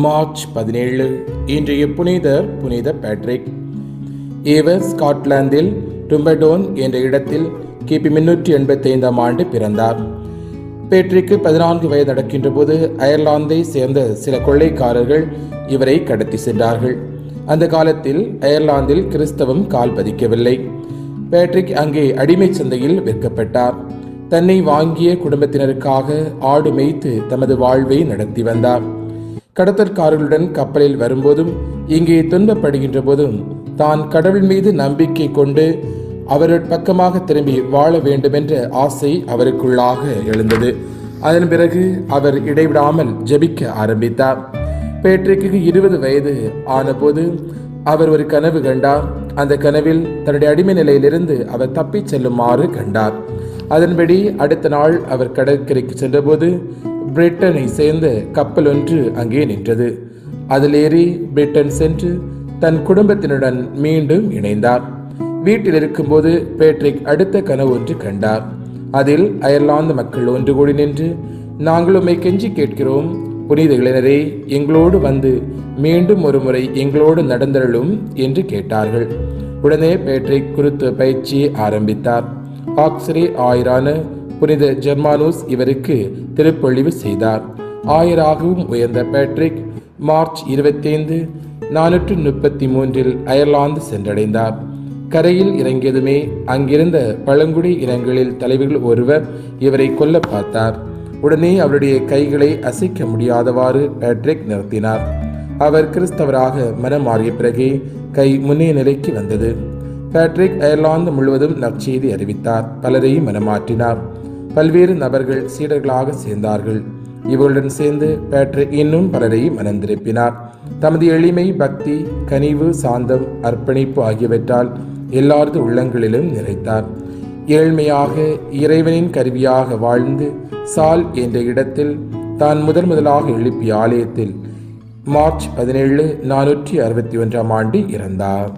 March 17 இன்றைய புனிதர் புனித பேட்ரிக். இவர் ஸ்காட்லாந்தில் டும்படோன் என்ற இடத்தில் கிபி 385 ஆண்டு பிறந்தார். பேட்ரிக்கு 14 வயது நடக்கின்ற போது அயர்லாந்தை சேர்ந்த சில கொள்ளைக்காரர்கள் இவரை கடத்தி சென்றார்கள். அந்த காலத்தில் அயர்லாந்தில் கிறிஸ்தவம் கால் பதிக்கவில்லை. பேட்ரிக் அங்கே அடிமை சந்தையில் விற்கப்பட்டார். தன்னை வாங்கிய குடும்பத்தினருக்காக ஆடு மேய்த்து தமது வாழ்வை நடத்தி வந்தார். கடத்தற்காரர்களுடன் கப்பலில் வரும்போதும் இங்கே துன்பப்படுகின்ற போதும் தான் கடவுள் மீது நம்பிக்கை கொண்டு அவர்கள் பக்கமாக திரும்பி வாழ வேண்டுமென்ற ஆசை அவருக்குள்ளாக எழுந்தது. அதன் பிறகு அவர் இடைவிடாமல் ஜெபிக்க ஆரம்பித்தார். பேட்ரிக்கு 20 வயது ஆனபோது அவர் ஒரு கனவு கண்டார். அந்த கனவில் தன்னுடைய அடிமை நிலையிலிருந்து அவர் தப்பிச் செல்லுமாறு கண்டார். அதன்படி அடுத்த நாள் அவர் கடற்கரைக்கு சென்றபோது பிரிட்டனை சேர்ந்த கப்பல் ஒன்று அங்கே நின்றது. அதில் ஏறி பிரிட்டன் சென்று தன் குடும்பத்தினுடன் மீண்டும் இணைந்தார். வீட்டில் இருக்கும்போது பேட்ரிக் அடுத்த கனவு ஒன்று கண்டார். அதில் அயர்லாந்து மக்கள் ஒன்று கூடி நின்று, நாங்கள் உம்மை கெஞ்சி கேட்கிறோம், புனித இளைஞரே, எங்களோடு வந்து மீண்டும் ஒரு முறை எங்களோடு நடந்தருளும் என்று கேட்டார்கள். உடனே பேட்ரிக் குருத்துவ பயிற்சியை ஆரம்பித்தார். ஆக்சரே ஆயரான புனித ஜெர்மானூஸ் இவருக்கு திருப்பொழிவு செய்தார். ஆயராகவும் உயர்ந்த பேட்ரிக் மார்ச் 25, 433 அயர்லாந்து சென்றடைந்தார். கரையில் இறங்கியதுமே அங்கிருந்த பழங்குடி இனங்களில் தலைவர்கள் ஒருவர் இவரை கொல்ல பார்த்தார். உடனே அவருடைய கைகளை அசைக்க முடியாதவாறு பேட்ரிக் நிறுத்தினார். அவர் கிறிஸ்தவராக மனம் மாறிய பிறகே கை முன்னைய நிலைக்கு வந்தது. பேட்ரிக் அயர்லாந்து முழுவதும் நற்செய்தி அறிவித்தார். பலரையும் மனமாற்றினார். பல்வேறு நபர்கள் சீடர்களாக சேர்ந்தார்கள். இவர்களுடன் சேர்ந்து பேட்ரிக் இன்னும் பலரையும் மனம் திருப்பினார். தமது எளிமை, பக்தி, கனிவு, சாந்தம், அர்ப்பணிப்பு ஆகியவற்றால் எல்லாரது உள்ளங்களிலும் நிறைத்தார். ஏழ்மையாக இறைவனின் கருவியாக வாழ்ந்து சால் என்ற இடத்தில் தான் முதலாக எழுப்பிய ஆலயத்தில் மார்ச் 17, 461 இறந்தார்.